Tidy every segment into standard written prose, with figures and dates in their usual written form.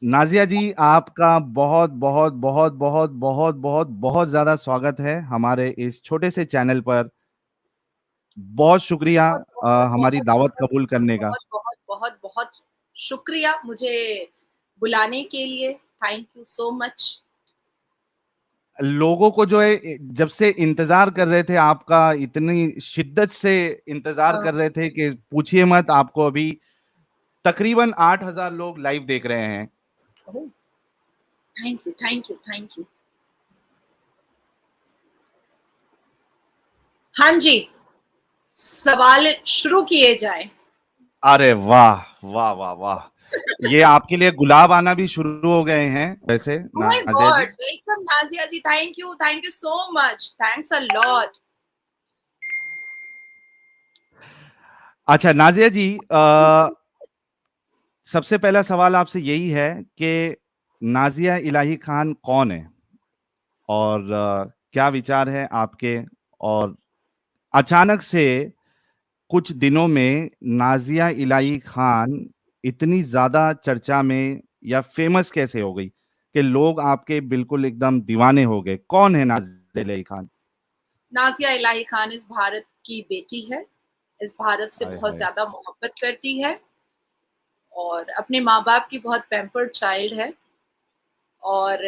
नाजिया जी, आपका बहुत बहुत बहुत बहुत बहुत बहुत बहुत ज्यादा स्वागत है हमारे इस छोटे से चैनल पर। बहुत शुक्रिया बहुत बहुत हमारी बहुत दावत बहुत कबूल करने का। बहुत बहुत बहुत बहुत शुक्रिया मुझे बुलाने के लिए। Thank you so much. लोगों को जो है जब से इंतजार कर रहे थे, आपका इतनी शिद्दत से इंतजार कर रहे थे कि पूछिए मत। आपको अभी तकरीबन 8,000 लोग लाइव देख रहे हैं। Thank you thank you thank you. हाँ जी, सवाल शुरू किए जाए। अरे वाह वाह वाह वाह! ये आपके लिए गुलाब आना भी शुरू हो गए हैं वैसे oh my Nazia ji. God, welcome Nazia ji. Thank you so much, thanks a lot. अच्छा नाजिया जी, सबसे पहला सवाल आपसे यही है कि नाजिया इलाही खान कौन है और क्या विचार है आपके। और अचानक से कुछ दिनों में नाजिया इलाही खान इतनी ज्यादा चर्चा में या फेमस कैसे हो गई कि लोग आपके बिल्कुल एकदम दीवाने हो गए। कौन है नाजिया इलाही खान? नाजिया इलाही खान इस भारत की बेटी है, इस भारत से हाय बहुत हाय। ज्यादा मोहब्बत करती है और अपने माँ बाप की बहुत पैम्पर्ड चाइल्ड है। और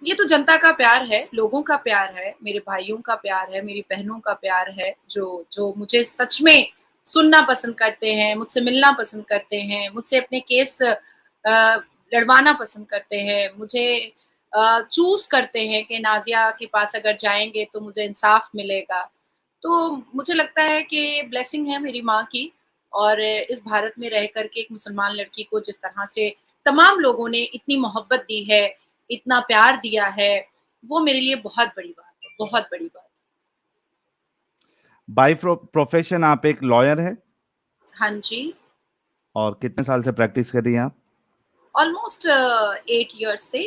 ये तो जनता का प्यार है, लोगों का प्यार है, मेरे भाइयों का प्यार है, मेरी बहनों का प्यार है, जो जो मुझे सच में सुनना पसंद करते हैं, मुझसे मिलना पसंद करते हैं, मुझसे अपने केस लड़वाना पसंद करते हैं, मुझे चूज करते हैं कि नाजिया के पास अगर जाएंगे तो मुझे इंसाफ मिलेगा। तो मुझे लगता है कि ब्लेसिंग है मेरी माँ की। और इस भारत में रह करके एक मुसलमान लड़की को जिस तरह से तमाम लोगों ने इतनी मोहब्बत दी है, इतना प्यार दिया है, वो मेरे लिए बहुत बड़ी बात है, बहुत बड़ी बात है। बाय प्रोफेशन आप एक लॉयर है हाँ जी। और कितने साल से प्रैक्टिस कर रही हैं आप? ऑलमोस्ट 8 ईयर्स से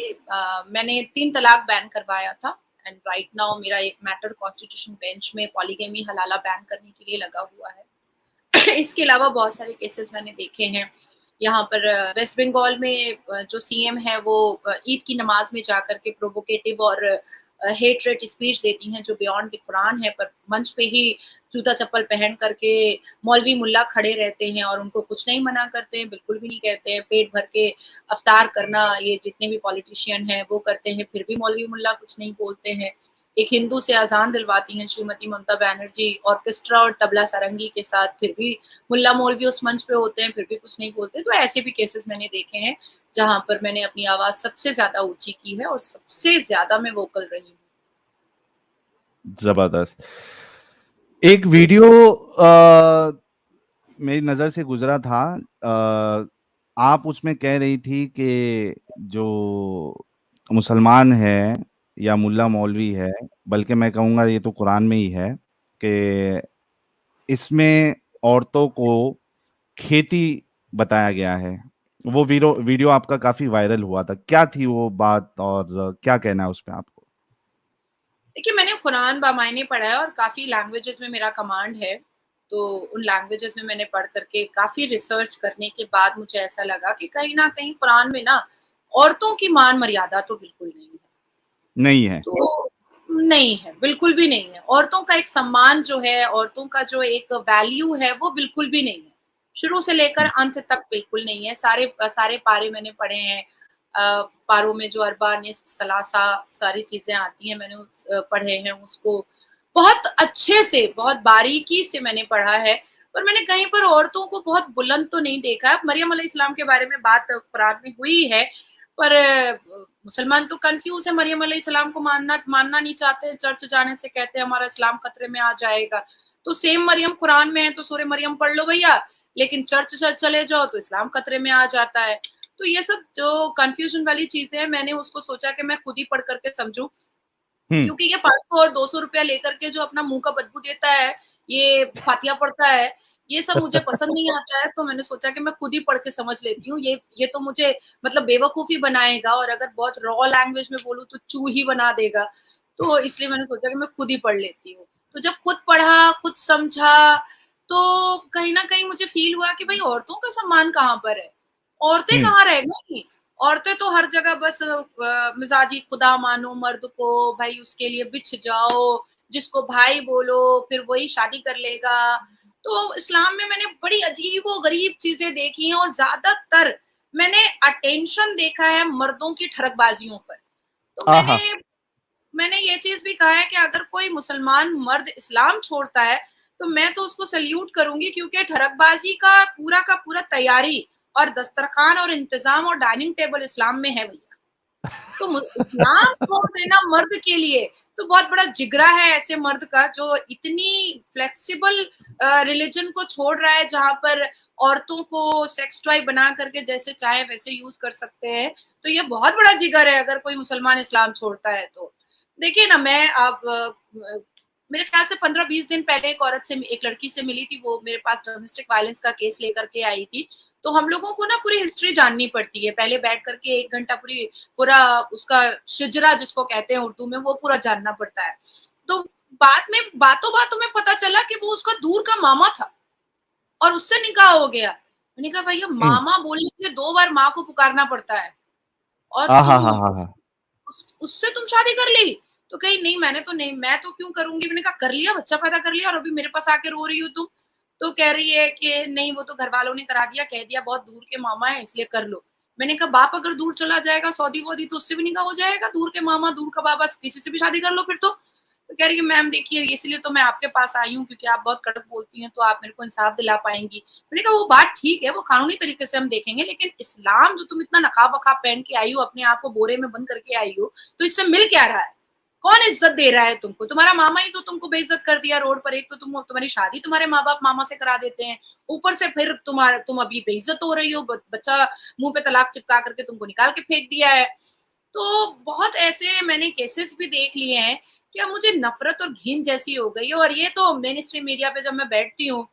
मैंने 3 तलाक बैन करवाया था। एंड राइट नाउ मेरा एक मैटर कॉन्स्टिट्यूशन बेंच में पॉलीगैमी हलाला बैन करने के लिए लगा हुआ है। इसके अलावा बहुत सारे केसेस मैंने देखे हैं। यहाँ पर वेस्ट बंगाल में जो सीएम है वो ईद की नमाज में जाकर के प्रोवोकेटिव और हेट रेट स्पीच देती हैं जो बियॉन्ड द कुरान है, पर मंच पे ही जूता चप्पल पहन करके मौलवी मुल्ला खड़े रहते हैं और उनको कुछ नहीं मना करते हैं, बिल्कुल भी नहीं कहते हैं। पेट भर के अफ्तार करना ये जितने भी पॉलिटिशियन हैं वो करते हैं, फिर भी मौलवी मुल्ला कुछ नहीं बोलते हैं। एक हिंदू से अजान दिलवाती हैं श्रीमती ममता बनर्जी ऑर्केस्ट्रा और तबला सारंगी के साथ, फिर भी मुल्ला मौलवी उस मंच पे होते हैं, फिर भी कुछ नहीं बोलते। तो ऐसे भी केसेस मैंने देखे हैं जहां पर मैंने अपनी आवाज सबसे ज्यादा ऊंची की है और सबसे ज्यादा मैं वोकल रही हूँ। जबरदस्त। एक वीडियो मेरी नजर से गुजरा था। आप उसमें कह रही थी कि जो मुसलमान है या मुल्ला मौलवी है, बल्कि मैं कहूँगा ये तो कुरान में ही है कि इसमें औरतों को खेती बताया गया है। वो वीडियो वीडियो आपका काफी वायरल हुआ था। क्या थी वो बात और क्या कहना है उस पे आपको? देखिए, मैंने कुरान बामायने पढ़ा है और काफ़ी लैंग्वेजेज़ में मेरा कमांड है। तो उन लैंग्वेजेज़ में मैंने पढ़ कर के काफ़ी रिसर्च करने के बाद मुझे ऐसा लगा कि कहीं न कहीं कुरान में ना औरतों की मान-मर्यादा तो बिल्कुल नहीं है। नहीं है। तो नहीं है, बिल्कुल भी नहीं है। औरतों का एक सम्मान जो है, औरतों का जो एक वैल्यू है, वो बिल्कुल भी नहीं है। शुरू से लेकर अंत तक बिल्कुल नहीं है। सारे पारे मैंने पढ़े हैं। पारों में जो अरबा, निस्फ, सलासा सारी चीज़ें आती हैं, मैंने पढ़े हैं उसको। बहुत अच्छे से, बहुत बारीकी से मैंने पढ़ा है, पर मैंने कहीं पर औरतों को बहुत बुलंद तो नहीं देखा है। मरियम अलैहिस्सलाम के बारे में बात कुरान में हुई है, पर मुसलमान तो कन्फ्यूज़ है, मरियम अलैहिस्सलाम को मानना नहीं चाहते, चर्च जाने से कहते हैं हमारा इस्लाम खतरे में आ जाएगा। तो सेम मरियम कुरान में है तो सूरह मरियम पढ़ लो भैया, लेकिन चर्च चले जाओ तो इस्लाम खतरे में आ जाता है। तो ये सब जो कन्फ्यूज़न वाली चीज़ें हैं, मैंने उसको सोचा कि मैं खुद ही पढ़ कर के समझूँ। हम्म। क्योंकि ये 500 और 200 रुपया लेकर के जो अपना मुँह का बदबू देता है, ये फातिहा पढ़ता है, ये सब मुझे पसंद नहीं आता है। तो मैंने सोचा कि मैं खुद ही पढ़ के समझ लेती हूँ। ये तो मुझे मतलब बेवकूफ़ ही बनाएगा और अगर बहुत रॉ लैंग्वेज में बोलूँ तो चूह ही बना देगा। तो इसलिए मैंने सोचा कि मैं खुद ही पढ़ लेती हूँ। तो जब खुद पढ़ा, खुद समझा, तो कहीं न कहीं मुझे फ़ील हुआ कि भई औरतों का सम्मान कहाँ पर है? औरतें कहाँ रह गई? औरतें तो हर जगह बस मिजाजी खुदा मानो मर्द को, भाई उसके लिए बिछ जाओ, जिसको भाई बोलो फिर वही शादी कर लेगा। तो इस्लाम में मैंने बड़ी अजीबो-गरीब चीज़ें देखी हैं और ज़्यादातर मैंने अटेंशन देखा है मर्दों की ठरकबाजियों पर। तो मैंने आहा! मैंने ये चीज़ भी कहा है कि अगर कोई मुसलमान मर्द इस्लाम छोड़ता है, तो मैं तो उसको सैल्यूट करूँगी, क्योंकि ठरकबाज़ी का पूरा तैयारी और दस्तरखान और इंतज़ाम और डाइनिंग टेबल इस्लाम में है भैया। तो इस्लाम छोड़ देना मर्द के लिए तो बहुत बड़ा जिगरा है ऐसे मर्द का, जो इतनी फ्लेक्सिबल रिलीजन को छोड़ रहा है, जहां पर औरतों को सेक्स टॉय बना करके जैसे चाहे वैसे यूज कर सकते हैं। तो ये बहुत बड़ा जिगर है अगर कोई मुसलमान इस्लाम छोड़ता है तो। देखिए ना, मैं अब मेरे ख्याल से 15-20 दिन पहले एक लड़की से मिली थी, वो मेरे पास डोमेस्टिक वायलेंस का केस लेकर के आई थी। तो हम लोगों को ना पूरी हिस्ट्री जाननी पड़ती है, पहले बैठ करके 1 घंटा पूरा उसका शिजरा जिसको कहते हैं उर्दू में, वो पूरा जानना पड़ता है। तो बाद में बातों-बातों में पता चला कि वो उसका दूर का मामा था और उससे निकाह हो गया। मैंने कहा भैया, हुँ। मामा बोलने के लिए 2 बार माँ को पुकारना पड़ता है और तुम आहाहाहा! उससे तुम शादी कर ली? तो कही नहीं, मैंने तो नहीं, मैं तो क्यों करूँगी? मैंने कहा कर लिया, बच्चा पैदा कर लिया और अभी मेरे पास आके रो रही हो तुम। तो कह रही है कि नहीं, वो तो घरवालों ने करा दिया, कह दिया बहुत दूर के मामा है इसलिए कर लो। मैंने कहा बाप अगर दूर चला जाएगा सऊदी-वूदी तो उससे भी निकाह हो जाएगा, दूर के मामा, दूर का बाबा किसी से भी शादी कर लो फिर तो। तो कह रही है मैम देखिए, इसलिए तो मैं आपके पास आई हूँ क्योंकि आप बहुत कड़क बोलती हैं, तो आप मेरे को इंसाफ दिला पाएँगी। मैंने कहा वो बात ठीक है, वो कानूनी तरीके से हम देखेंगे, लेकिन इस्लाम जो तुम इतना नकाब-वकाब पहन के आई हो, अपने आप को बोरे में बंद करके आई हो, तो इससे मिल क्या रहा है? कौन इज्जत दे रहा है तुमको? तुम्हारा मामा ही तो तुमको बेइज्जत कर दिया रोड पर। एक तो तुम्हारी शादी तुम्हारे माँ-बाप मामा से करा देते हैं, ऊपर से फिर तुम अभी बेइज्जत हो रही हो, बच्चा मुँह पे तलाक चिपका करके तुमको निकाल के फेंक दिया है। तो बहुत ऐसे मैंने केसेस भी देख लिए हैं कि अब मुझे नफ़रत और घिन जैसी हो गई है, और ये तो मेन स्ट्रीम मीडिया पे जब मैं बैठती हूँ,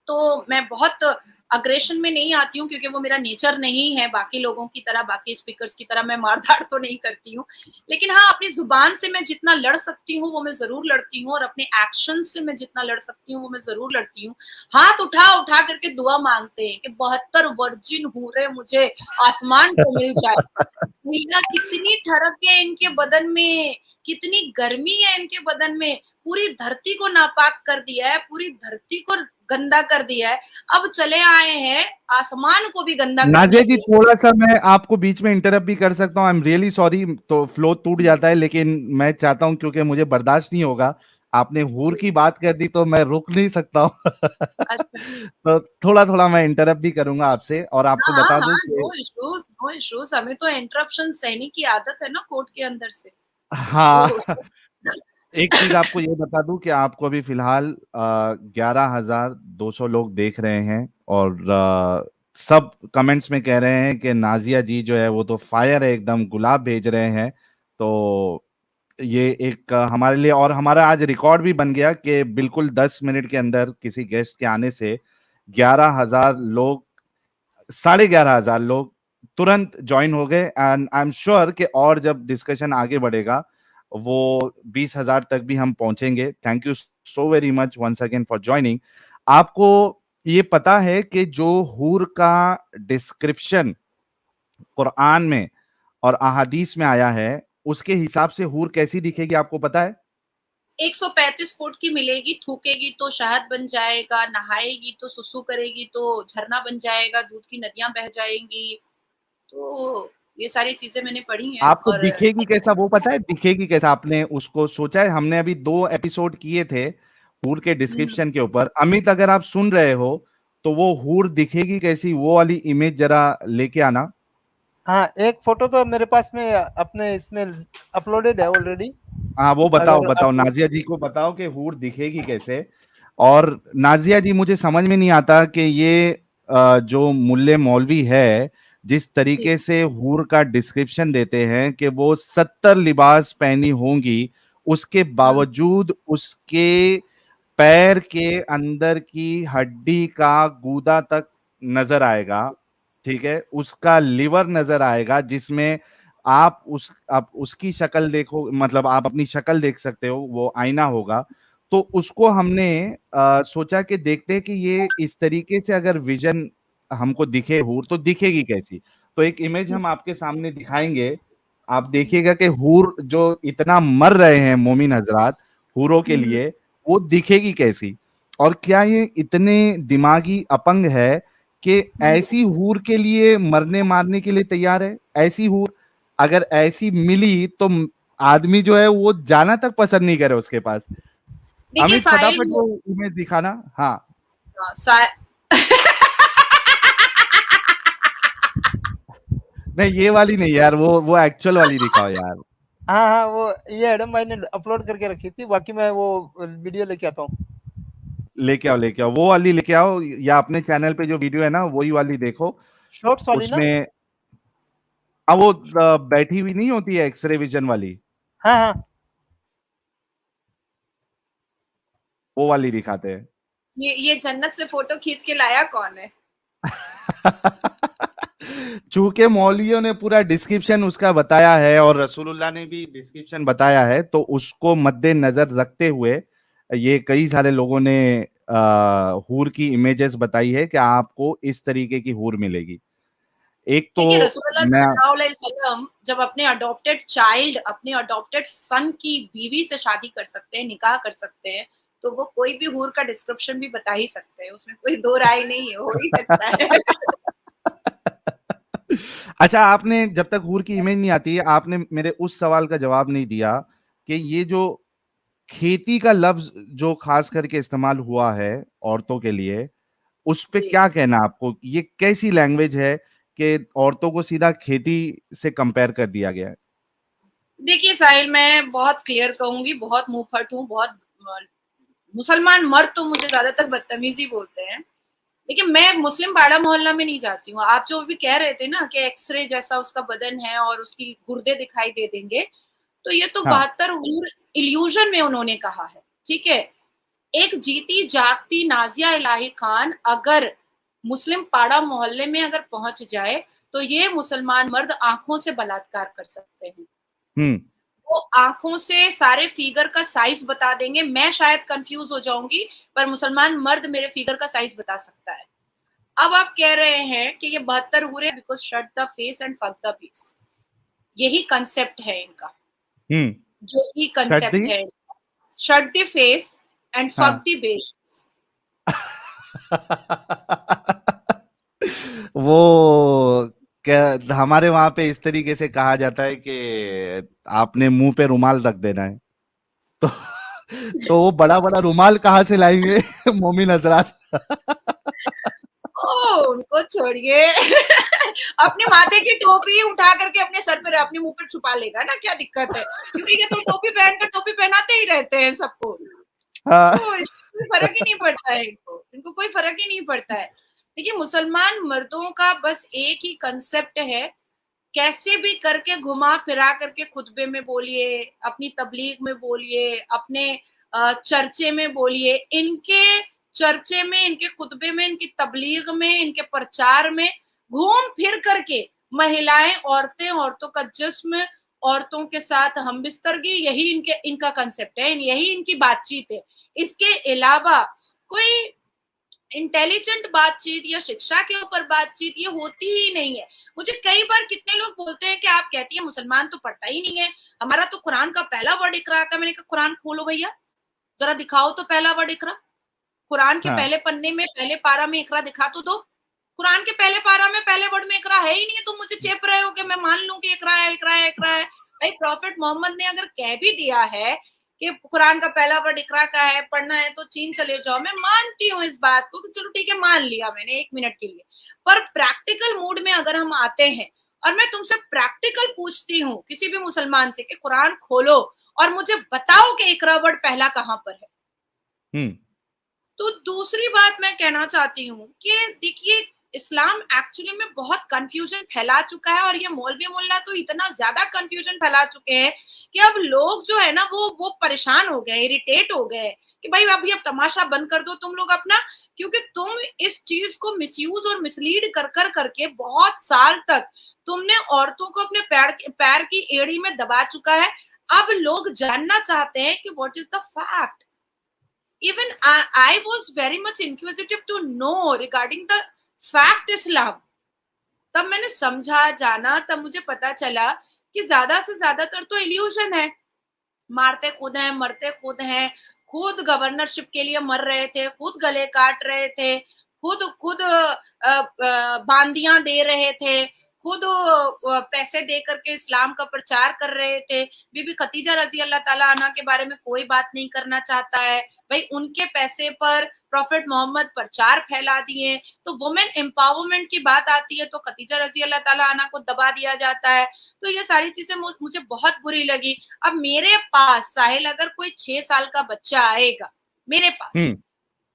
तो मैं बहुत अग्रेशन में नहीं आती हूँ, क्योंकि वो मेरा नेचर नहीं है बाकी लोगों की तरह, बाकी स्पीकर्स की तरह मैं मार-धाड़ तो नहीं करती हूँ। लेकिन हाँ, अपनी ज़ुबान से मैं जितना लड़ सकती हूँ, वो मैं ज़रूर लड़ती हूँ, और अपने एक्शन से मैं जितना लड़ सकती हूँ, वो मैं ज़रूर लड़ती हूँ। हाथ उठा-उठा करके दुआ माँगते हैं कि 72 वर्जिन हूरें मुझे आसमान को मिल जाए। भैया कितनी ठरक है इनके बदन में, कितनी गर्मी है इनके बदन में, पूरी धरती को नापाक कर दिया है, पूरी धरती को गंदा कर दिया है। अब चले आए हैं आसमान को भी गंदा करने नाज़िया जी, के लिए। थोड़ा-सा मैं आपको बीच में इंटरप्ट भी कर सकता हूँ, आई एम रियली सॉरी, तो फ्लो टूट जाता है, लेकिन मैं चाहता हूँ क्योंकि मुझे बर्दाश्त नहीं होगा। आपने हूर जी, की बात कर दी तो मैं रुक नहीं सकता हूँ। अच्छा। तो थोड़ा-थोड़ा मैं इंटरप्ट भी करूँगा आपसे और आपको हाँ, हाँ, बता दूँ हाँ, कि नो इश्यूज़, हमें तो इंटरप्शन सहने की आदत है ना कोर्ट के अंदर से। हाँ, तो एक चीज़ आपको ये बता दूँ कि आपको अभी फ़िलहाल 11,200 लोग देख रहे हैं और सब कमेंट्स में कह रहे हैं कि नाज़िया जी जो है वो तो फायर है, एकदम गुलाब भेज रहे हैं। तो ये एक हमारे लिए, और हमारा आज रिकॉर्ड भी बन गया कि बिल्कुल 10 मिनट के अंदर किसी गेस्ट के आने से 11,000 लोग, 11,500 लोग तुरंत जॉइन हो गए, एंड आई एम श्योर कि और जब डिस्कशन आगे बढ़ेगा वो 20,000 तक भी हम पहुंचेंगे। Thank you so very much once again for joining. आपको ये पता है कि जो हूर का डिस्क्रिप्शन कुरान में और अहादीस में आया है, उसके हिसाब से हूर कैसी दिखेगी आपको पता है? 135 फुट की मिलेगी, थूकेगी तो शहद बन जाएगा, नहाएगी तो सुसु करेगी तो झरना बन जाएगा, दूध की नदियाँ बह जाएँगी। तो ये सारी चीज़ें मैंने पढ़ी हैं आपको और दिखेगी कैसा वो पता है? दिखेगी कैसा आपने उसको सोचा है? हमने अभी 2 एपिसोड किए थे हूर के हुँ, डिस्क्रिप्शन के ऊपर। अमित, अगर आप सुन रहे हो तो वो हूर दिखेगी कैसी, वो वाली इमेज जरा लेके आना। हाँ, एक फ़ोटो तो मेरे पास में अपने इसमें अपलोडेड है ऑलरेडी। हाँ, वो बताओ, अगर बताओ आप नाज़िया जी को बताओ कि हूर दिखेगी कैसे? और नाज़िया जी, मुझे समझ में नहीं आता कि ये जो मुल्ले मौलवी है, जिस जी। तरीके से हूर का डिस्क्रिप्शन देते हैं कि वो 70 लिबास पहनी होंगी, उसके हुँ, बावजूद उसके पैर के अंदर की हड्डी का गूदा तक नज़र आएगा, ठीक है? उसका लिवर नज़र आएगा, जिसमें आप उसकी शक्ल देखो, मतलब आप अपनी शक्ल देख सकते हो, वो आईना होगा। तो उसको हमने सोचा कि देखते हैं कि ये इस तरीके से अगर विज़न हमको दिखे हूर तो दिखेगी कैसी? तो एक इमेज हम आपके सामने दिखाएंगे, आप देखिएगा कि हूर जो इतना मर रहे हैं मोमिन हजरात हूरों के लिए, वो दिखेगी कैसी? और क्या ये इतने दिमागी अपंग है कि ऐसी हूर के लिए मरने मारने के लिए तैयार है? ऐसी हूर अगर ऐसी मिली तो आदमी जो है वो जाना तक पसंद नहीं करे उसके पास। देखिए अमित साहिल, फटाफट वो इमेज दिखाना। हाँ हाँ, सा... नहीं ये वाली नहीं यार, वो एक्चुअल वाली दिखाओ यार। हाँ हाँ, वो ये एडम भाई ने अपलोड करके रखी थी, बाकी मैं वो वीडियो लेके आता हूँ। लेके आओ वो वाली लेके आओ, या अपने चैनल पे जो वीडियो है ना वही वाली देखो। शॉर्ट्स वाली ना? उसमें अब वो बैठी हुई नहीं होती है एक्सरे विजन वाली, हाँ हाँ, वो वाली दिखाते हैं। ये जन्नत से फोटो खींच के लाया कौन है? चूंकि मौलवियों ने पूरा डिस्क्रिप्शन उसका बताया है और रसूलुल्लाह ने भी डिस्क्रिप्शन बताया है, तो उसको मद्देनजर रखते हुए ये कई सारे लोगों ने हूर की इमेजेस बताई है कि आपको इस तरीके की हूर मिलेगी। एक तो देखिए रसूलुल्लाह मैं सल्लल्लाहु अलैहि वसल्लम जब अपने अडॉप्टेड चाइल्ड, अपने अडॉप्टेड सन की बीवी से शादी कर सकते हैं, निकाह कर सकते हैं, तो वो कोई भी हूर का डिस्क्रिप्शन भी बता ही सकते हैं, उसमें कोई दो राय नहीं है, हो ही सकता है। अच्छा, आपने जब तक हूर की इमेज नहीं आती है, आपने मेरे उस सवाल का जवाब नहीं दिया कि ये जो खेती का लफ्ज जो खास करके इस्तेमाल हुआ है औरतों के लिए, उस पे जी, क्या कहना है आपको? ये कैसी लैंग्वेज है कि औरतों को सीधा खेती से कंपेयर कर दिया गया है? देखिए साहिल, मैं बहुत क्लियर कहूंगी, बहुत मुंहफट हूँ, बहुत मुसलमान मर्द तो मुझे ज्यादातर बदतमीजी बोलते हैं। देखिए मैं मुस्लिम पाड़ा मोहल्ला में नहीं जाती हूँ। आप जो भी कह रहे थे ना कि एक्सरे जैसा उसका बदन है और उसकी गुर्दे दिखाई दे देंगे, तो ये तो हाँ 72 हूर इल्यूजन में उन्होंने कहा है, ठीक है। एक जीती जागती नाजिया इलाही खान अगर मुस्लिम पाड़ा मोहल्ले में अगर पहुंच जाए, तो ये मुसलमान मर्द आंखों से बलात्कार कर सकते हैं। हम्म वो आंखों से सारे फिगर का साइज बता देंगे। मैं शायद कंफ्यूज हो जाऊंगी, पर मुसलमान मर्द मेरे फिगर का साइज बता सकता है। अब आप कह रहे हैं कि ये 72 हुए because shut the face and fuck the base, यही कंसेप्ट है इनका, हम्म यही सर्दी कंसेप्ट है। Shut the face and fuck हाँ द बेस। वो क्या हमारे वहां पे इस तरीके से कहा जाता है कि आपने मुंह पे रुमाल रख देना है, तो तो वो बड़ा बड़ा रुमाल कहाँ से लाएंगे मोमिन हजरात? ओ उनको छोड़िए। अपने माथे की टोपी उठा करके अपने सर पर अपने मुंह पर छुपा लेगा ना, क्या दिक्कत है? क्योंकि ये तो टोपी पहनकर टोपी पहनाते ही रहते हैं सबको, हाँ तो इससे कोई फर्क ही नहीं पड़ता है इनको, इनको कोई फर्क ही नहीं पड़ता है। देखिए मुसलमान मर्दों का बस एक ही कंसेप्ट है, कैसे भी करके घुमा फिरा करके खुतबे में बोलिए, अपनी तबलीग में बोलिए, अपने चर्चे में बोलिए, इनके चर्चे में, इनके खुतबे में, इनकी तबलीग में, इनके प्रचार में घूम फिर करके महिलाएं, औरतें, औरतों का जिस्म, औरतों के साथ हम बिस्तरगी, यही इनका कंसेप्ट है, यही इनकी बातचीत है। इसके अलावा कोई इंटेलिजेंट बातचीत या शिक्षा के ऊपर बातचीत ये होती ही नहीं है। मुझे कई बार कितने लोग बोलते हैं कि आप कहती है मुसलमान तो पढ़ता ही नहीं है, हमारा तो कुरान का पहला वर्ड इकरा का। मैंने कहा कुरान खोलो भैया, जरा दिखाओ तो पहला वर्ड इकरा। कुरान के हाँ पहले पन्ने में पहले पारा में इकरा दिखा तो दो। कुरान के पहले पारा में पहले वर्ड में इकरा है ही नहीं, तुम मुझे चेप रहे हो कि मैं मान लूं कि इकरा है, इकरा है, इकरा है। भाई प्रॉफिट मोहम्मद ने अगर कह भी दिया है कि कुरान का पहला वर्ड इकरा का है, पढ़ना है तो चीन चले जाओ, मैं मानती हूँ इस बात को कि चलो ठीक है मान लिया मैंने एक मिनट के लिए। पर प्रैक्टिकल मूड में अगर हम आते हैं और मैं तुमसे प्रैक्टिकल पूछती हूँ किसी भी मुसलमान से कि कुरान खोलो और मुझे बताओ कि इकरा वर्ड पहला कहाँ पर है। हम्म तो दूसरी बात मैं कहना चाहती हूँ कि देखिए इस्लाम एक्चुअली में बहुत कंफ्यूजन फैला चुका है, और ये मौलवी मुल्ला तो इतना ज्यादा कंफ्यूजन फैला चुके हैं कि अब लोग जो है ना वो परेशान हो गए, इरिटेट हो गए कि भाई अभी अब तमाशा बंद कर दो तुम लोग अपना, क्योंकि तुम इस चीज को मिसयूज और मिसलीड कर कर करके बहुत साल तक तुमने औरतों को अपने पैर की एड़ी में दबा चुका है। अब लोग जानना चाहते हैं कि what is the fact. Even I was very much inquisitive to know regarding the fact Islam. तब मैंने समझा, जाना, तब मुझे पता चला कि ज़्यादा से ज़्यादातर तो इल्यूशन है। मारते खुद हैं, मरते खुद हैं, खुद गवर्नरशिप के लिए मर रहे थे, खुद गले काट रहे थे, खुद खुद बांदियां दे रहे थे, खुद पैसे दे करके इस्लाम का प्रचार कर रहे थे। बीबी खतीजा रजी अल्लाह ताला अन्हा के बारे में कोई बात नहीं करना चाहता है भाई। उनके पैसे पर प्रॉफिट मोहम्मद प्रचार फैला दिए। तो वुमेन एम्पावरमेंट की बात आती है तो खतीजा रजी अल्लाह ताला अन्हा को दबा दिया जाता है। तो ये सारी चीजें मुझे बहुत बुरी लगी। अब मेरे पास साहिल अगर कोई 6 साल का बच्चा आएगा मेरे पास,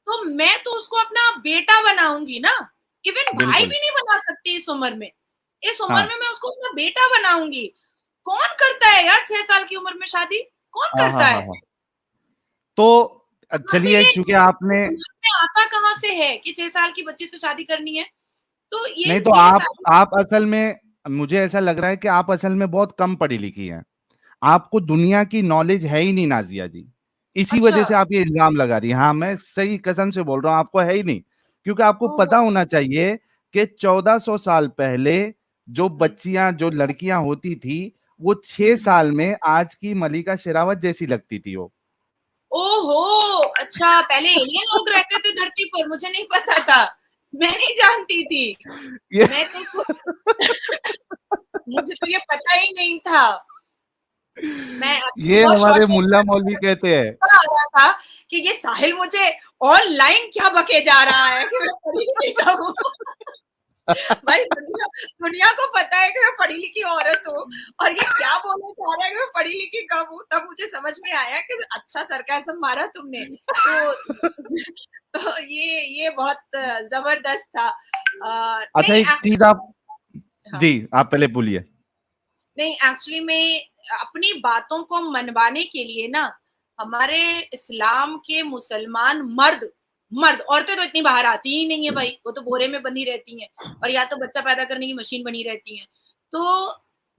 तो मैं तो उसको अपना बेटा बनाऊंगी ना। इवन भाई बिल्कुल। भी नहीं बना सकती इस उम्र में। इस उम्र हाँ। में मैं उसको अपना बेटा बनाऊंगी। कौन करता है यार 6 साल की उम्र में शादी? कौन हाँ, करता हाँ, है? हाँ, हाँ। तो कहाँ से चलिए, ये चूंकि आपने दिमाग में आता कहाँ से है कि 6 साल की बच्ची से शादी करनी है? तो नहीं, तो ये सारी आप असल में, मुझे ऐसा लग रहा है कि आप असल में बहुत कम पढ़ी लिखी हैं। आपको दुनिया की नॉलेज है ही नहीं नाजिया जी। इसी अच्छा। वजह से आप ये इल्जाम लगा रही हैं। हाँ, मैं सही कसम से बोल रहा हूँ, आपको है ही नहीं। क्योंकि आपको ओहो! पता होना चाहिए कि 1400 साल पहले जो हुँ। बच्चियां, जो लड़कियां होती थी, वो 6 साल में आज की मलिका शेरावत जैसी लगती थी वो। ओहो! अच्छा, पहले एलियन लोग रहते थे धरती पर, मुझे नहीं पता था। मैं नहीं जानती थी। ये मैं तो सो मुझे तो ये पता ही नहीं था। मैं एक्चुअली ये बहुत हमारे शॉर्ट मुल्ला मौलवी कहते हैं। आ रहा था कि ये साहिल मुझे ऑनलाइन क्या बके जा रहा है कि मैं पढ़ी-लिखी कम हूँ। भाई दुनिया दुनिया को पता है कि मैं पढ़ी-लिखी औरत हूँ और ये क्या बोलना चाह रहा है कि मैं पढ़ी-लिखी कम हूँ। तब मुझे समझ में आया कि अच्छा सरकाज़म मारा तुमने। तो तो ये बहुत ज़बरदस्त था। अच्छा, नहीं एक चीज एक्चुअली आप, हाँ। जी आप पहले बोलिए। नहीं एक्चुअली मैं अपनी बातों को मनवाने के लिए ना हमारे इस्लाम के मुसलमान मर्द मर्द औरतें तो इतनी बाहर आती ही नहीं है भाई। वो तो बोरे में बंधी रहती हैं और या तो बच्चा पैदा करने की मशीन बनी रहती हैं। तो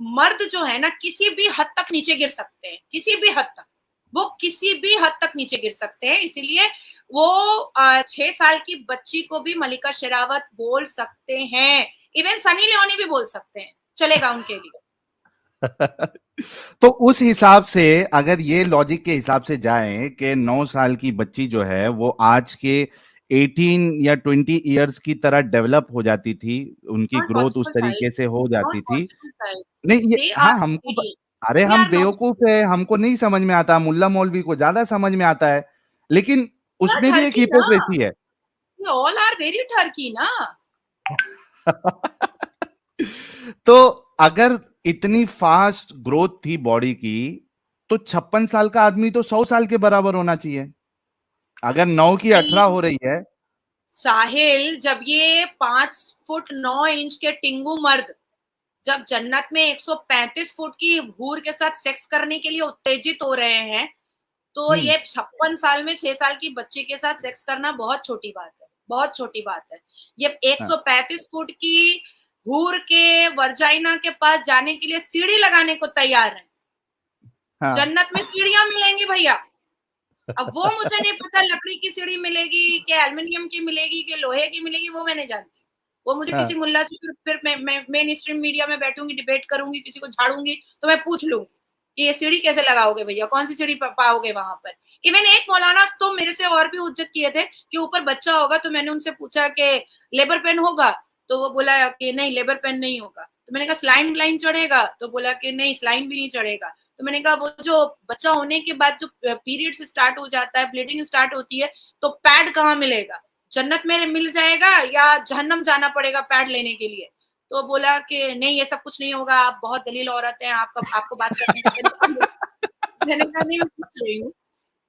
मर्द जो है ना किसी भी हद तक नीचे गिर सकते हैं। किसी भी हद तक वो किसी भी हद तक नीचे गिर सकते हैं। इसीलिए वो 6 साल की बच्ची को भी मलिका शेरावत बोल सकते हैं। इवन सनी लियोनी भी बोल सकते हैं, चलेगा उनके लिए। तो उस हिसाब से, अगर ये लॉजिक के हिसाब से जाएं कि 9 साल की बच्ची जो है वो आज के 18 या 20 इयर्स की तरह डेवलप हो जाती थी, उनकी नॉट ग्रोथ उस पॉसिबल साहिल, तरीके से हो नॉट जाती थी। पॉसिबल साहिल। नहीं, ये दे आर हाँ, इडियट, अरे दे हम आर नॉट, बेवकूफ है, हमको नहीं समझ में आता, मुल्ला मौलवी को ज्यादा समझ में आता है। लेकिन दे आर उसमें भी एक ठरकी ना, हिपोक्रेसी है। दे ऑल आर वेरी ठरकी ना। तो अगर इतनी फास्ट ग्रोथ थी बॉडी की, तो 56 साल का आदमी तो 100 साल के बराबर होना चाहिए। अगर 9 की 18 नहीं हो रही है। साहिल, जब ये 5 फुट 9 इंच के टिंगू मर्द जब जन्नत में 135 फुट की हूर के साथ सेक्स करने के लिए उत्तेजित हो रहे हैं, तो हम्म। ये 56 साल में 6 साल की बच्ची के साथ सेक्स करना बहुत छोटी बात है, बहुत छोटी बात है। ये हाँ, 135 फुट की हूर के वर्जाइना के पास जाने के लिए सीढ़ी लगाने को तैयार है। हाँ। जन्नत में सीढ़ियाँ मिलेंगी भैया। अब वो मुझे नहीं पता लकड़ी की सीढ़ी मिलेगी कि एल्युमिनियम की मिलेगी कि लोहे की मिलेगी, वो मैं नहीं जानती। वो मुझे किसी हाँ। मुल्ला से फिर मैं मेन स्ट्रीम मीडिया में बैठूँगी, डिबेट करूँगी, किसी को झाड़ूँगी, तो मैं पूछ लूँगी कि ये सीढ़ी कैसे लगाओगे भैया? कौन-सी सीढ़ी पाओगे वहाँ पर? इवन एक मौलाना तो मेरे से और भी हुज्जत किए थे कि ऊपर बच्चा होगा, तो मैंने उनसे पूछा कि लेबर पेन होगा? तो वो बोला कि नहीं लेबर पेन नहीं होगा। तो मैंने कहा स्लाइन-व्लाइन चढ़ेगा? तो बोला कि नहीं स्लाइन भी नहीं चढ़ेगा। तो मैंने कहा वो जो बच्चा होने के बाद जो पीरियड्स स्टार्ट हो जाता है, ब्लीडिंग स्टार्ट होती है, तो पैड कहाँ मिलेगा? जन्नत में मिल जाएगा या जहन्नम जाना पड़ेगा पैड लेने के लिए? तो बोला कि नहीं ये सब कुछ नहीं होगा, आप बहुत दलील औरत हैं, आपका आपको बात करने का तरीका नहीं। मैंने कहा नहीं मैं पूछ रही हूँ।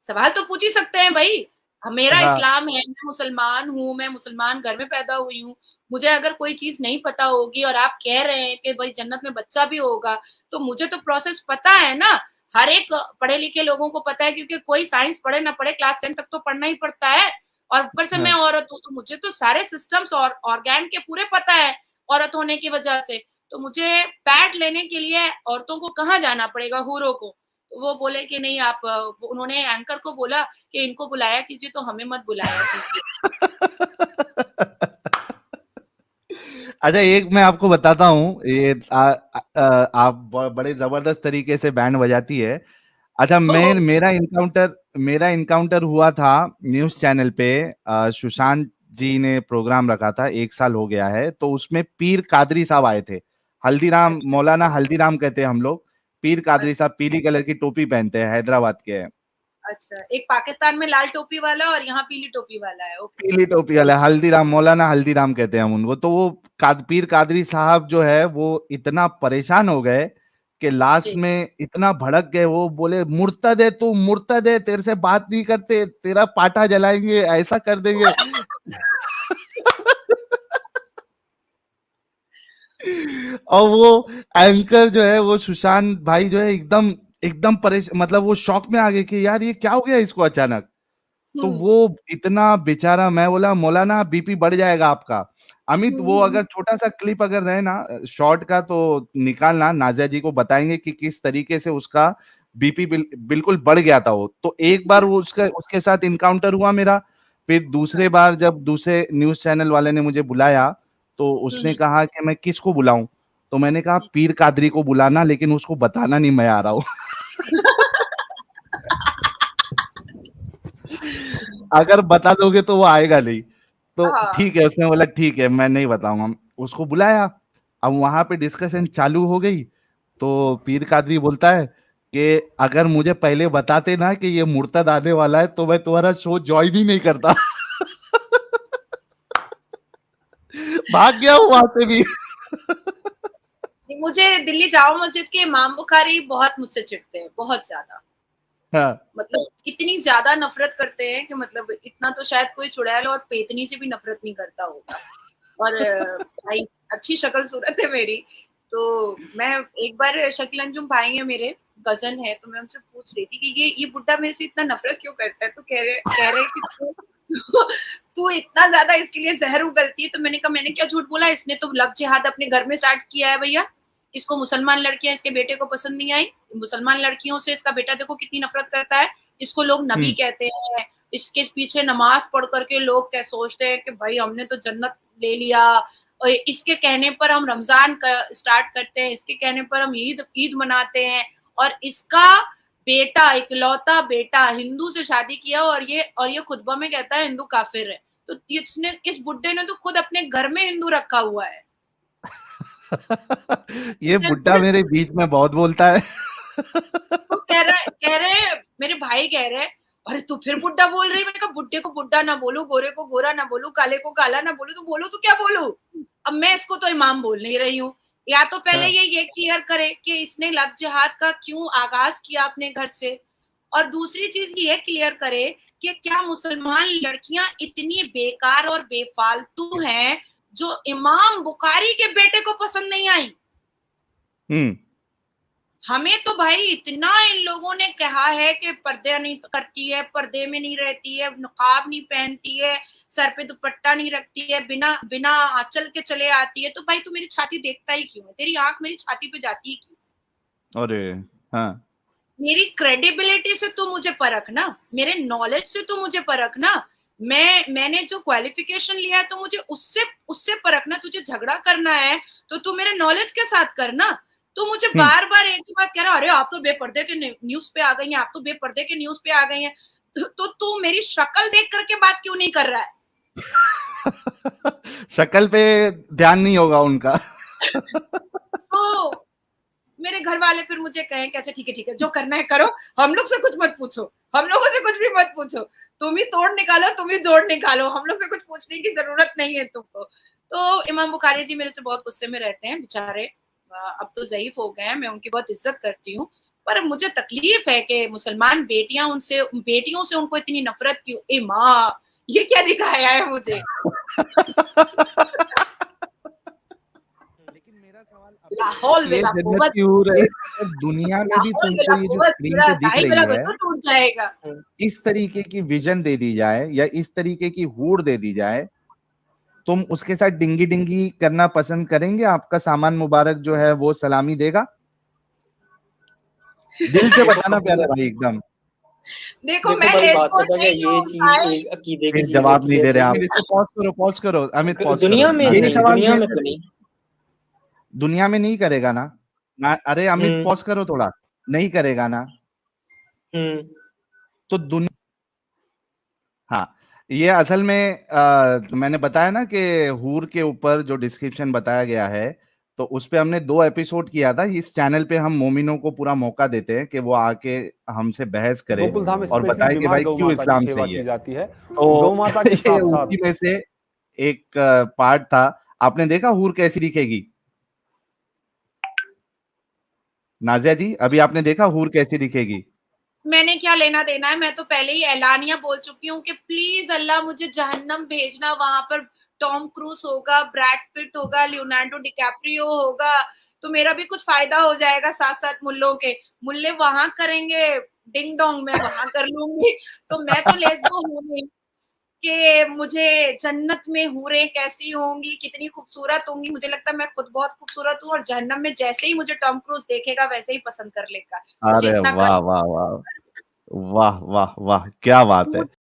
सवाल तो पूछ ही सकते हैं भाई। मेरा हाँ। इस्लाम है, मैं मुसलमान हूँ, मैं मुसलमान घर में पैदा हुई हूँ। मुझे अगर कोई चीज़ नहीं पता होगी और आप कह रहे हैं कि भाई जन्नत में बच्चा भी होगा, तो मुझे तो प्रोसेस पता है ना। हर एक पढ़े-लिखे लोगों को पता है क्योंकि कोई साइंस पढ़े ना पढ़े क्लास 10 तक तो पढ़ना ही पड़ता है। और ऊपर से मैं हाँ। औरत हूँ, तो मुझे तो सारे सिस्टम्स और ऑर्गेन के पूरे पता है, औरत होने की वजह से। तो मुझे पैड लेने के लिए औरतों को कहाँ जाना पड़ेगा, हूरों को। तो वो बोले कि नहीं आप उन्होंने एंकर को बोला कि इनको बुलाया कीजिए तो हमें मत बुलाया कीजिए। अच्छा, एक मैं आपको बताता हूँ, ये आप बड़े जबरदस्त तरीके से बैंड बजाती है। अच्छा, ओह! मेरा इनकाउंटर हुआ था न्यूज़ चैनल पे। सुशांत जी ने प्रोग्राम रखा था, 1 साल हो गया है, तो उसमें पीर कादरी साहब आए थे। हल्दीराम, अच्छा, मौलाना हल्दीराम कहते हैं हम लोग। पीर कादरी अच्छा, साहब पीली कलर की टोपी पहनते हैं, हैदराबाद के हैं। अच्छा। एक पाकिस्तान में लाल टोपी वाला और यहाँ पीली टोपी वाला है, ओके। पीली टोपी वाला हल्दीराम, मौलाना हल्दीराम कहते हैं हम उनको। तो वो पीर कादरी साहब जो है वो इतना परेशान हो गए कि लास्ट जी। में इतना भड़क गए, वो बोले मुर्तद है तू, मुर्तद है, तेरे से बात नहीं करते, तेरा पाटा जलाएंगे, ऐसा कर देंगे। और वो एंकर जो है, वो सुशांत भाई जो है, एकदम एकदम मतलब वो शॉक में आ गए कि यार ये क्या हो गया इसको अचानक। तो हुँ, वो इतना बेचारा, मैं बोला मौलाना बीपी बढ़ जाएगा आपका। अमित, हुँ, वो हुँ, अगर छोटा-सा क्लिप अगर रहे ना शॉर्ट का, तो निकालना, नाज़िया जी को बताएँगे कि किस तरीके से उसका बीपी बिल्कुल बढ़ गया था वो। तो एक बार वो उसका उसके साथ एनकाउंटर हुआ मेरा, फिर हाँ, दूसरे बार जब दूसरे न्यूज़ चैनल वाले ने मुझे बुलाया, तो हुँ, उसने हुँ, कहा कि मैं किसको बुलाऊँ? तो मैंने कहा हुँ। पीर कादरी को बुलाना, लेकिन उसको बताना नहीं मैं आ रहा हूँ। अगर बता दोगे तो वो आएगा नहीं। तो हाँ, ठीक है, उसने बोला ठीक है, मैं नहीं बताऊँगा। उसको बुलाया, अब वहाँ पे डिस्कशन चालू हो गई, तो पीर कादरी बोलता है कि अगर मुझे पहले बताते ना कि ये मुर्तद आने वाला है, तो मैं तुम्हारा शो जॉइन ही नहीं करता। भाग गया हूँ वहाँ से भी। मुझे दिल्ली जामा मस्जिद के इमाम बुखारी बहुत मुझसे चिढ़ते हैं, बहुत ज़्यादा। हाँ, मतलब इतनी ज़्यादा नफ़रत करते हैं कि मतलब इतना तो शायद कोई चुड़ैल और पेतनी से भी नफ़रत नहीं करता होगा। और भाई अच्छी शक्ल-सूरत है मेरी, तो मैं एक बार शकील अंजुम भाई हैं मेरे, कज़न है, तो मैं उनसे पूछ रही थी कि ये बुड्ढा मेरे से इतना नफ़रत क्यों करता है? तो कह रहे कि तू तू इतना ज़्यादा इसके लिए ज़हर उगलती है, तो मैंने कहा मैंने क्या झूठ बोला? इसने तो लव जिहाद अपने घर में स्टार्ट किया है भैया। इसको मुसलमान लड़कियाँ इसके बेटे को पसंद नहीं आई, मुसलमान लड़कियों से इसका बेटा देखो कितनी नफ़रत करता है, इसको लोग नबी हुँ, कहते हैं, इसके पीछे नमाज़ पढ़ कर के लोग क्या सोचते हैं कि भाई हमने तो जन्नत ले लिया। और इसके कहने पर हम रमज़ान का स्टार्ट करते हैं, इसके कहने पर हम ईद ईद मनाते हैं और इसका बेटा, इकलौता बेटा हिंदू से शादी किया और ये खुतबा में कहता है हिंदू काफ़िर है। तो इसने इस बुड्ढे ने तो खुद अपने घर में हिंदू रखा हुआ है। ये बुड्ढा मेरे बीच में बहुत बोलता है। तो कह रहे मेरे भाई कह रहे हैं, "अरे! तू फिर बुड्ढा बोल रही है?" मैंने कहा, "बुड्ढे को बुड्ढा ना बोलूँ, गोरे को गोरा ना बोलूँ, काले को काला ना बोलूँ तो क्या बोलूँ?" अब मैं इसको तो इमाम बोल नहीं रही हूँ। या तो पहले हाँ, ये क्लियर करे कि इसने लव जिहाद का क्यों आगाज़ किया अपने घर से? और दूसरी चीज़ ये क्लियर करे कि क्या मुसलमान लड़कियाँ इतनी बेकार और बेफ़ालतू हैं, जो इमाम बुखारी के बेटे को पसंद नहीं आई? हुँ, हमें तो भाई इतना इन लोगों ने कहा है कि पर्दे नहीं करती है, पर्दे में नहीं रहती है, नकाब नहीं पहनती है, सर पे दुपट्टा नहीं रखती है, बिना बिना आँचल के चले आती है, तो भाई तू मेरी छाती देखता ही क्यों है? तेरी आँख मेरी छाती पे जाती ही क्यों? अरे! हाँ, मेरी क्रेडिबिलिटी से तू मुझे परख ना, मेरे नॉलेज से तू मुझे परख ना। मैंने जो क्वालिफ़िकेशन लिया है तो मुझे उससे उससे परखना, तुझे झगड़ा करना है, तो तू मेरे नॉलेज के साथ कर ना। तू मुझे हुँ। बार-बार एक ही बात कह रहा है, "अरे! आप तो बेपर्दे के न्यूज़ पे आ गई हैं, आप तो बेपर्दे के न्यूज़ पे आ गई हैं।" तो तू मेरी शक्ल देख कर के बात क्यों नहीं कर रहा है? शक्ल पे ध्यान नहीं होगा उनका। तो मेरे घर वाले फिर मुझे कहें कि अच्छा ठीक है, जो करना है करो, हम लोग से कुछ मत पूछो, हम लोगों से कुछ भी मत पूछो। तुम ही तोड़ निकालो, तुम ही जोड़ निकालो, हम लोग से कुछ पूछने की ज़रूरत नहीं है तुमको। तो इमाम बुखारी जी मेरे से बहुत गुस्से में रहते हैं बेचारे। अब तो ज़ईफ़ हो गए हैं, मैं उनकी बहुत इज़्ज़त करती हूँ। पर मुझे तकलीफ़ है कि मुसलमान बेटियों से उनको इतनी नफ़रत क्यों? ए माँ! ये क्या दिखाया है मुझे? लेकिन मेरा सवाल अभी ला है हौल कि व ये ला जन्नत कुव्वत की हूर है, और दुनिया में ला भी हौल व तुमको ला ये जो कुव्वत स्क्रीन मेरा पे दिख साईं रही मेरा है, वज़ू टूट जाएगा। इस तरीके की विज़न दे दी जाए या इस तरीके की हूर दे दी जाए, तुम उसके साथ डिंगी-डिंगी करना पसंद करेंगे? आपका सामान मुबारक जो है वो सलामी देगा? दिल से बताना प्यारे भाई एकदम। देखो देखो मैं भाई, बात लेस्बो पता क्या, नहीं ये हूँ चीज भाई। एक अकीदे की फिर चीज जवाब होती नहीं है। दे रहे आप। देखो इसे पॉज़ करो, पॉज़ करो, अमित पॉज़ करो। दुनिया में यही नहीं, सवाल दुनिया मैं में तो नहीं। दुनिया में नहीं करेगा ना? अरे अमित हुँ, पॉज़ करो थोड़ा, नहीं करेगा ना? हुँ, तो हाँ, ये असल में मैंने बताया ना कि हूर के ऊपर जो डिस्क्रिप्शन बताया गया है, तो उसपे हमने 2 एपिसोड किया था। इस चैनल पे हम मोमिनों को पूरा मौका देते हैं कि वो आके हमसे बहस करे गोकुलधाम और स्पेशली बताए कि बीमार भाई गौ क्यों माता की इस्लाम सेवा सही की है। जाती है। तो गौ माता के ये साथ साथ उसी में से एक पार्ट था। आपने देखा हूर कैसी दिखेगी? नाज़िया जी, अभी आपने देखा हूर कैसी दिखेगी? मैंने क्या लेना देना है, मैं तो पहले ही ऐलानिया बोल चुकी हूँ कि प्लीज अल्लाह मुझे जहन्नम भेजना, वहां पर टॉम क्रूज होगा, ब्रैड पिट होगा, लियोनार्डो डिकैप्रियो होगा, तो मेरा भी कुछ फायदा हो जाएगा। साथ साथ मुल्लों के मुल्ले वहां करेंगे, डिंग डोंग मैं वहां कर लूंगी। तो मैं तो लेस्बो हूँ नहीं कि मुझे जन्नत में हूरें कैसी होंगी, कितनी खूबसूरत होंगी। मुझे लगता है मैं खुद बहुत खूबसूरत हूँ और जहन्नम में जैसे ही मुझे टॉम क्रूज देखेगा वैसे ही पसंद कर लेगा। मुझे अरे इतना वाह, वाह, वाह! वाह, वाह, वाह! क्या बात है।